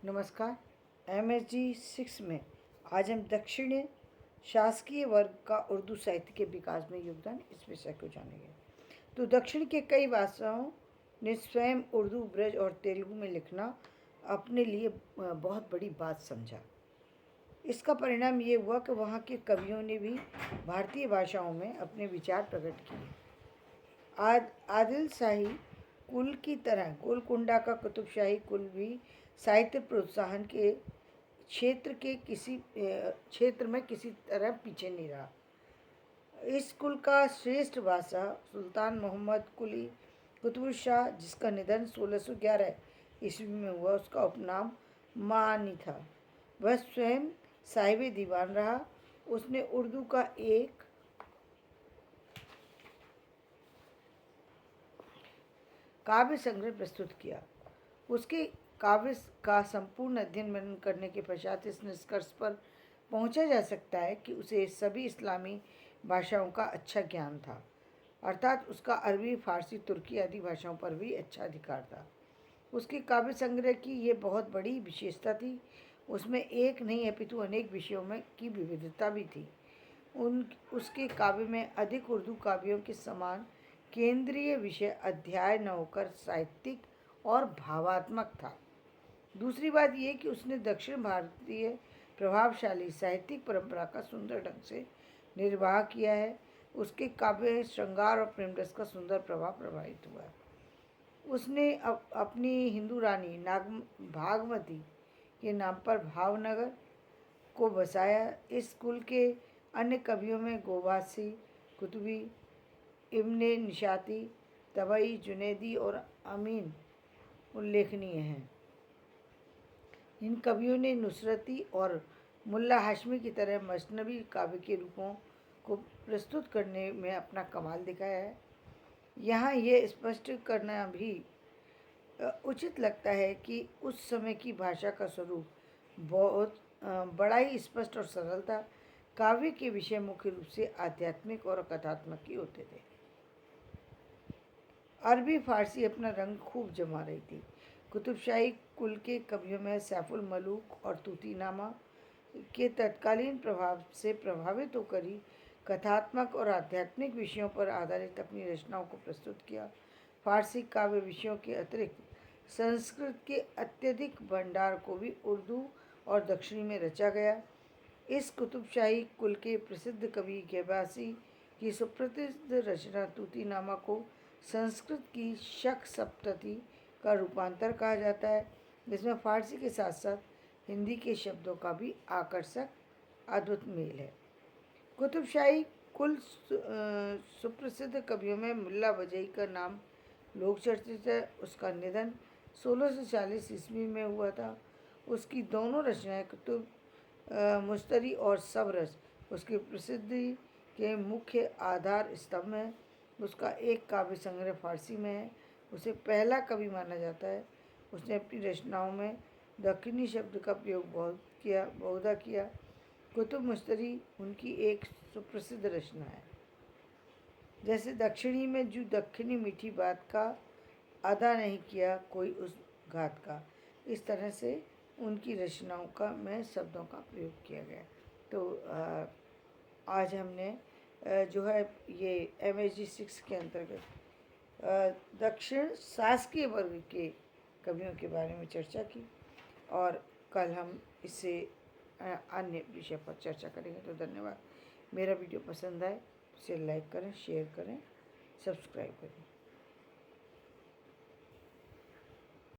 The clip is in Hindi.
नमस्कार। MSG 6 में आज हम दक्षिणी शासकीय वर्ग का उर्दू साहित्य के विकास में योगदान इस विषय को जानेंगे। तो दक्षिण के कई भाषाओं ने स्वयं उर्दू, ब्रज और तेलुगु में लिखना अपने लिए बहुत बड़ी बात समझा। इसका परिणाम ये हुआ कि वहाँ के कवियों ने भी भारतीय भाषाओं में अपने विचार प्रकट किए। आदिल शाही कुल की तरह गोलकुंडा का कुतुब शाही कुल भी साहित्य प्रोत्साहन के क्षेत्र में किसी तरह पीछे नहीं रहा। इस कुल का श्रेष्ठ बादशाह सुल्तान मोहम्मद कुली कुतुब शाह, जिसका निधन 1611 ईस्वी में हुआ, उसका उपनाम मानी था। वह स्वयं साहिब दीवान रहा। उसने उर्दू का एक काव्य संग्रह प्रस्तुत किया। उसके काव्य का संपूर्ण अध्ययन मनन करने के पश्चात इस निष्कर्ष पर पहुंचा जा सकता है कि उसे सभी इस्लामी भाषाओं का अच्छा ज्ञान था, अर्थात उसका अरबी, फारसी, तुर्की आदि भाषाओं पर भी अच्छा अधिकार था। उसके काव्य संग्रह की ये बहुत बड़ी विशेषता थी। उसमें एक नहीं अपितु अनेक विषयों में की विविधता भी थी। उसके काव्य में अधिक उर्दू काव्यों के समान केंद्रीय विषय अध्याय न होकर साहित्यिक और भावात्मक था। दूसरी बात यह कि उसने दक्षिण भारतीय प्रभावशाली साहित्यिक परंपरा का सुंदर ढंग से निर्वाह किया है। उसके काव्य श्रृंगार और प्रेमरस का सुंदर प्रभाव प्रभावित हुआ है। उसने अपनी हिंदू रानी भागमती के नाम पर भावनगर को बसाया। इस कुल के अन्य कवियों में गोवासी, कुतुबी, इब्ने निशाती, तबई, जुनैदी और अमीन उल्लेखनीय हैं। इन कवियों ने नुसरती और मुल्ला हाशमी की तरह मसनवी काव्य के रूपों को प्रस्तुत करने में अपना कमाल दिखाया है। यहाँ यह स्पष्ट करना भी उचित लगता है कि उस समय की भाषा का स्वरूप बहुत बड़ा ही स्पष्ट और सरल था। काव्य के विषय मुख्य रूप से आध्यात्मिक और कथात्मक ही होते थे। अरबी फारसी अपना रंग खूब जमा रही थी। कुतुबशाही कुल के कवियों में सैफुल मलूक और तूतीनामा के तत्कालीन प्रभाव से प्रभावित होकर ही कथात्मक और आध्यात्मिक विषयों पर आधारित अपनी रचनाओं को प्रस्तुत किया। फारसी काव्य विषयों के अतिरिक्त संस्कृत के अत्यधिक भंडार को भी उर्दू और दक्षिणी में रचा गया। इस कुतुबशाही कुल के प्रसिद्ध कवि गेबासी की सुप्रसिद्ध रचना तूतीनामा को संस्कृत की शक सप्तती का रूपांतर कहा जाता है, जिसमें फारसी के साथ साथ हिंदी के शब्दों का भी आकर्षक अद्भुत मेल है। कुतुबशाही कुल सुप्रसिद्ध कवियों में मुल्ला वजही का नाम लोक चर्चित है। उसका निधन 1640 ईस्वी में हुआ था। उसकी दोनों रचनाएं कुतुब मुश्तरी और सबरस उसकी प्रसिद्धि के मुख्य आधार स्तंभ हैं। उसका एक काव्य संग्रह फारसी में है। उसे पहला कवि माना जाता है। उसने अपनी रचनाओं में दक्षिणी शब्द का प्रयोग बहुधा किया। कुतुब मुश्तरी उनकी एक सुप्रसिद्ध रचना है। जैसे दक्षिणी में जो दक्षिणी मीठी बात का अदा नहीं किया कोई उस घात का, इस तरह से उनकी रचनाओं का में शब्दों का प्रयोग किया गया। तो आज हमने जो है ये MSG 6 के अंतर्गत दक्षिण शासकीय वर्ग के कवियों के बारे में चर्चा की और कल हम इससे अन्य विषय पर चर्चा करेंगे। तो धन्यवाद। मेरा वीडियो पसंद आए इसे लाइक करें, शेयर करें, सब्सक्राइब करें।